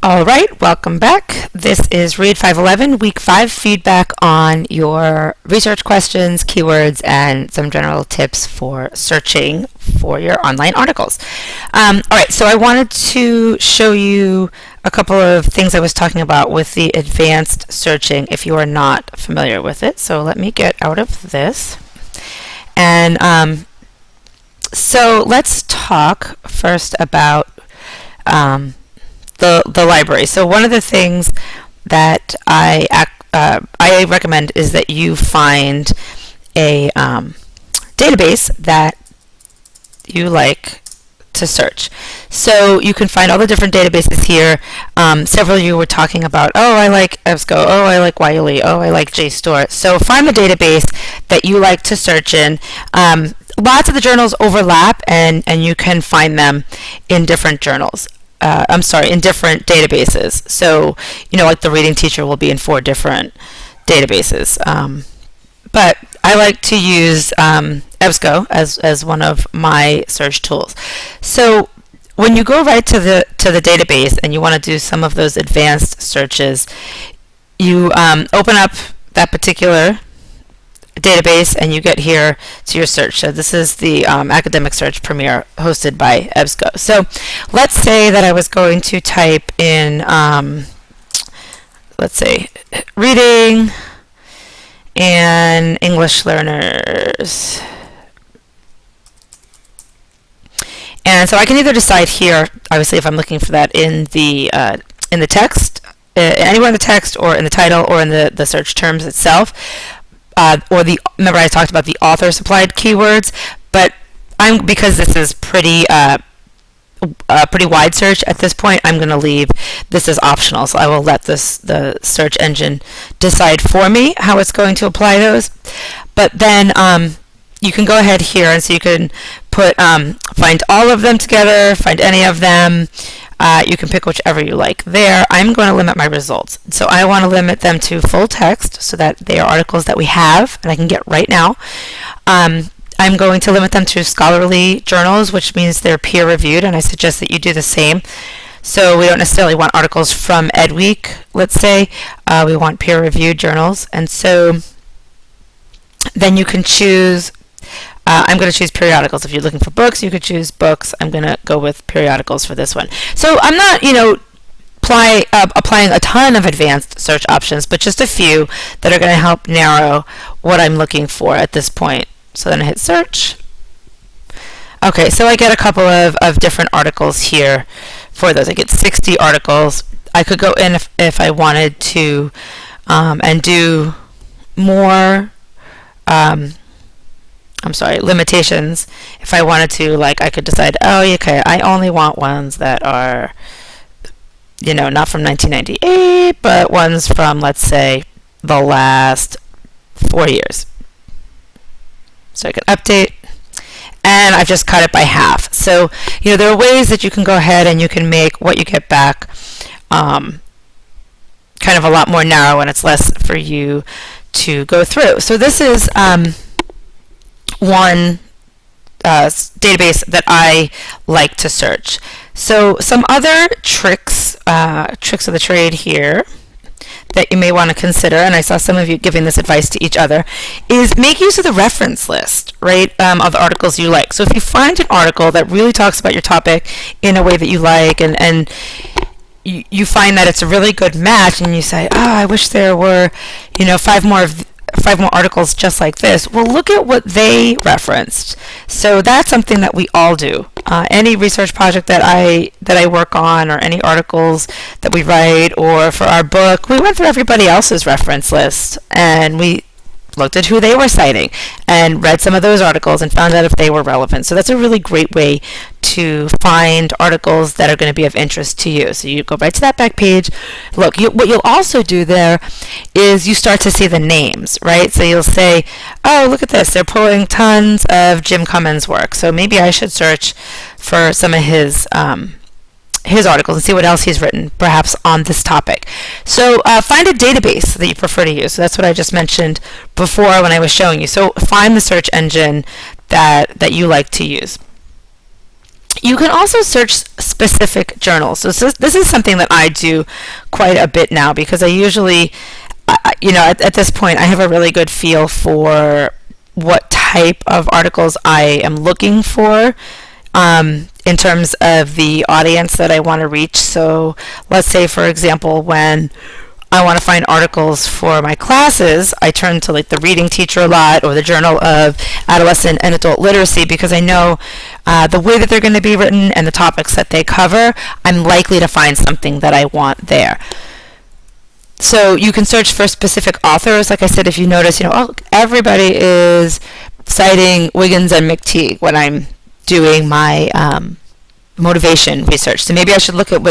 All right, welcome back. This is Read 511, Week 5 feedback on your research questions, keywords, and some general tips for searching for your online articles. All right, so I wanted to show you a couple of things I was talking about with the advanced searching if you are not familiar with it. So let me get out of this. And so let's talk first about the library. So one of the things that I recommend is that you find a database that you like to search. So you can find all the different databases here. Several of you were talking about, oh, I like EBSCO, oh, I like Wiley, oh, I like JSTOR. So find the database that you like to search in. Lots of the journals overlap, and you can find them in different journals. In different databases. So, like the reading teacher will be in 4 different databases. But I like to use EBSCO as one of my search tools. So when you go right to the database and you want to do some of those advanced searches, you open up that particular database and you get here to your search. So this is the Academic Search Premier hosted by EBSCO. So let's say that I was going to type in, let's say, reading and English learners. And so I can either decide here, obviously, if I'm looking for that in the text, anywhere in the text or in the title or in the search terms itself. Remember I talked about the author supplied keywords, but because this is pretty wide search at this point, I'm going to leave this as optional. So I will let the search engine decide for me how it's going to apply those. But then you can go ahead here, and so you can find all of them together, find any of them. You can pick whichever you like there. I'm going to limit my results. So I want to limit them to full text so that they are articles that we have and I can get right now. I'm going to limit them to scholarly journals, which means they're peer reviewed, and I suggest that you do the same. So we don't necessarily want articles from EdWeek, let's say. We want peer reviewed journals. And so then you can choose I'm going to choose periodicals. If you're looking for books, you could choose books. I'm going to go with periodicals for this one. So I'm not, applying a ton of advanced search options, but just a few that are going to help narrow what I'm looking for at this point. So then I hit search. Okay, so I get a couple of different articles here for those. I get 60 articles. I could go in if I wanted to and do more limitations. If I wanted to, I could decide, okay, I only want ones that are, not from 1998, but ones from, let's say, the last 4 years. So I can update, and I've just cut it by half. So, there are ways that you can go ahead and you can make what you get back kind of a lot more narrow, and it's less for you to go through. So this is one database that I like to search. So some other tricks of the trade here that you may want to consider, and I saw some of you giving this advice to each other, is make use of the reference list, right, of the articles you like. So if you find an article that really talks about your topic in a way that you like, and you find that it's a really good match, and you say, I wish there were, 5 more articles just like this. Well, look at what they referenced. So that's something that we all do. Any research project that I work on, or any articles that we write, or for our book, we went through everybody else's reference list and we looked at who they were citing and read some of those articles and found out if they were relevant. So that's a really great way to find articles that are going to be of interest to you. So you go right to that back page. Look, what you'll also do there is you start to see the names, right? So you'll say, oh, look at this. They're pulling tons of Jim Cummins' work. So maybe I should search for some of his articles and see what else he's written, perhaps on this topic. So find a database that you prefer to use. So that's what I just mentioned before when I was showing you. So find the search engine that you like to use. You can also search specific journals. So this is something that I do quite a bit now, because I usually, at this point, I have a really good feel for what type of articles I am looking for in terms of the audience that I want to reach. So let's say, for example, when I want to find articles for my classes, I turn to like the Reading Teacher a lot, or the Journal of Adolescent and Adult Literacy, because I know the way that they're going to be written and the topics that they cover, I'm likely to find something that I want there. So you can search for specific authors. Like I said, if you notice, everybody is citing Wiggins and McTeague when I'm doing my motivation research. So maybe I should look at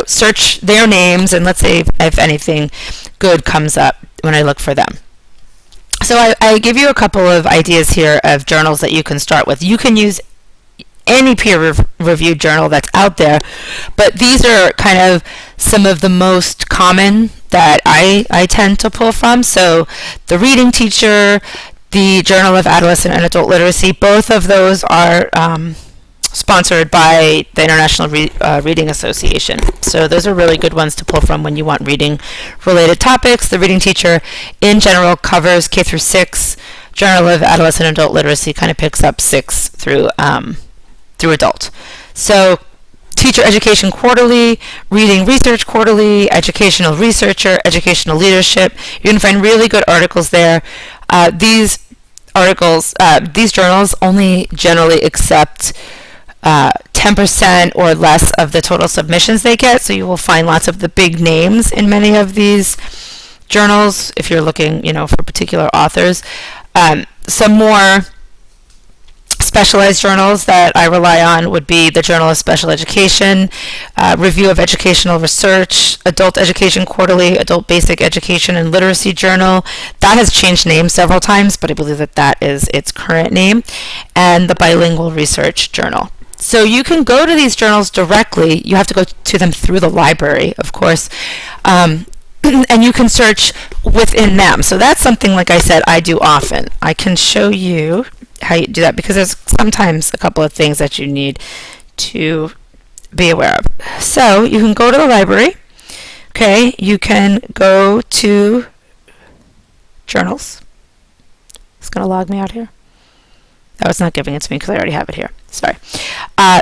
search their names, and let's say if anything good comes up when I look for them. So I give you a couple of ideas here of journals that you can start with. You can use any peer-reviewed journal that's out there, but these are kind of some of the most common that I tend to pull from. So the Reading Teacher, the Journal of Adolescent and Adult Literacy, both of those are sponsored by the International Reading Association. So those are really good ones to pull from when you want reading-related topics. The Reading Teacher, in general, covers K through 6. Journal of Adolescent and Adult Literacy kind of picks up 6 through adult. So Teacher Education Quarterly, Reading Research Quarterly, Educational Researcher, Educational Leadership. You can find really good articles there. These journals only generally accept 10% or less of the total submissions they get, so you will find lots of the big names in many of these journals if you're looking, for particular authors. Some more specialized journals that I rely on would be the Journal of Special Education, Review of Educational Research, Adult Education Quarterly, Adult Basic Education and Literacy Journal. That has changed names several times, but I believe that is its current name, and the Bilingual Research Journal. So you can go to these journals directly. You have to go to them through the library, of course, and you can search within them. So that's something, like I said, I do often. I can show you how you do that, because there's sometimes a couple of things that you need to be aware of. So you can go to the library. Okay, you can go to journals. It's going to log me out here. Oh, it's not giving it to me because I already have it here. Sorry.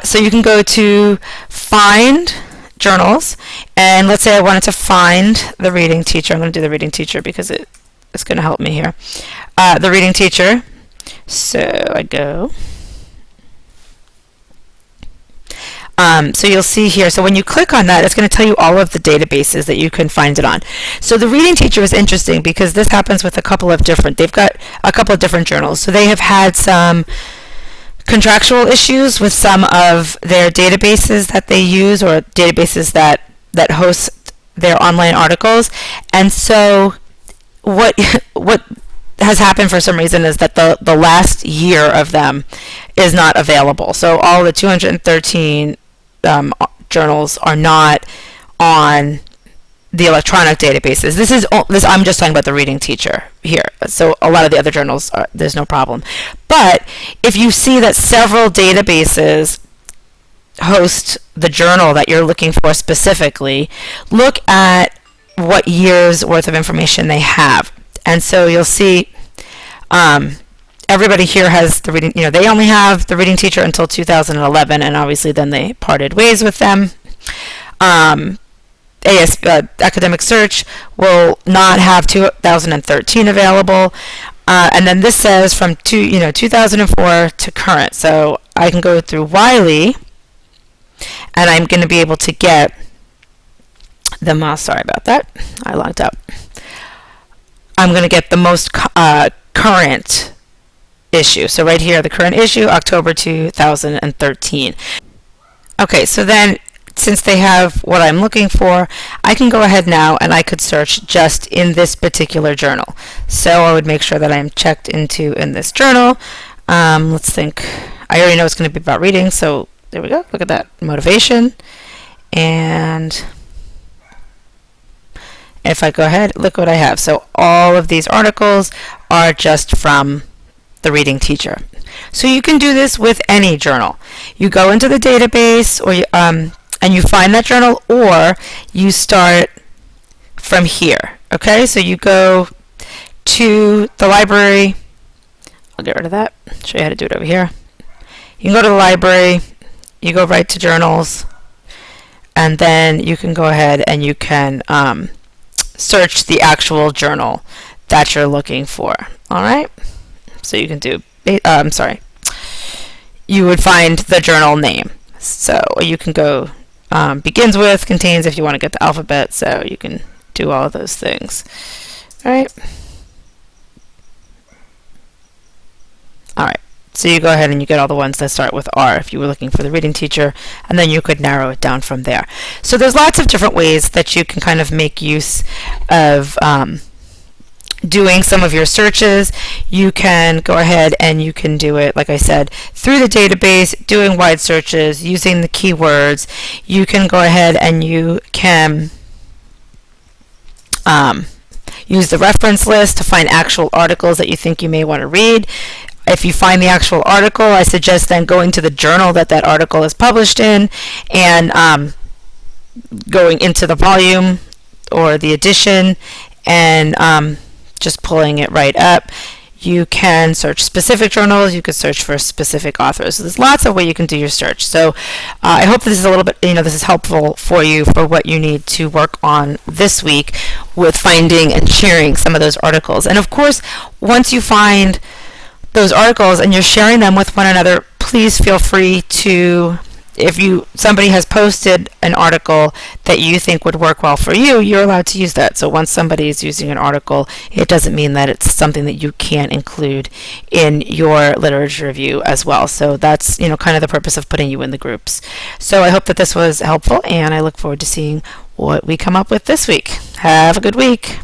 So you can go to Find Journals, and let's say I wanted to find the Reading Teacher. I'm going to do the Reading Teacher because it's going to help me here. The Reading Teacher. So I go. So you'll see here, so when you click on that, it's going to tell you all of the databases that you can find it on. So the Reading Teacher is interesting because this happens with they've got a couple of different journals. So they have had some contractual issues with some of their databases that they use, or databases that host their online articles. And so what has happened for some reason is that the last year of them is not available. So all the 213 journals are not on the electronic databases. This I'm just talking about the Reading Teacher here. So a lot of the other journals, there's no problem. But if you see that several databases host the journal that you're looking for specifically, look at what year's worth of information they have. And so you'll see everybody here has the Reading, they only have the Reading Teacher until 2011, and obviously then they parted ways with them. Academic Search will not have 2013 available. And then this says from 2004 to current. So I can go through Wiley, and I'm going to be able to get them. Sorry about that. I logged out. I'm going to get the most current issue. So right here, the current issue, October 2013. Okay, so then since they have what I'm looking for, I can go ahead now and I could search just in this particular journal. So I would make sure that I'm checked in this journal. Let's think. I already know it's going to be about reading, so there we go. Look at that. Motivation. And if I go ahead, look what I have. So all of these articles are just from the Reading Teacher. So you can do this with any journal. You go into the database, and you find that journal, or you start from here. Okay, so you go to the library. I'll get rid of that. Show you how to do it over here. You can go to the library. You go right to journals, and then you can go ahead and you can search the actual journal that you're looking for. All right. So you can do. You would find the journal name. So you can go begins with, contains if you want to get the alphabet. So you can do all of those things. All right. All right. So you go ahead and you get all the ones that start with R if you were looking for the reading teacher, and then you could narrow it down from there. So there's lots of different ways that you can kind of make use of doing some of your searches. You can go ahead and you can do it, like I said, through the database, doing wide searches, using the keywords. You can go ahead and you can use the reference list to find actual articles that you think you may want to read. If you find the actual article, I suggest then going to the journal that that article is published in, and going into the volume or the edition, and just pulling it right up. You can search specific journals. You could search for specific authors. So there's lots of ways you can do your search. So I hope this is a little bit, this is helpful for you for what you need to work on this week with finding and sharing some of those articles. And of course, once you find those articles and you're sharing them with one another, please feel free to, if somebody has posted an article that you think would work well for you, you're allowed to use that. So once somebody is using an article, it doesn't mean that it's something that you can't include in your literature review as well. So that's, kind of the purpose of putting you in the groups. So I hope that this was helpful, and I look forward to seeing what we come up with this week. Have a good week.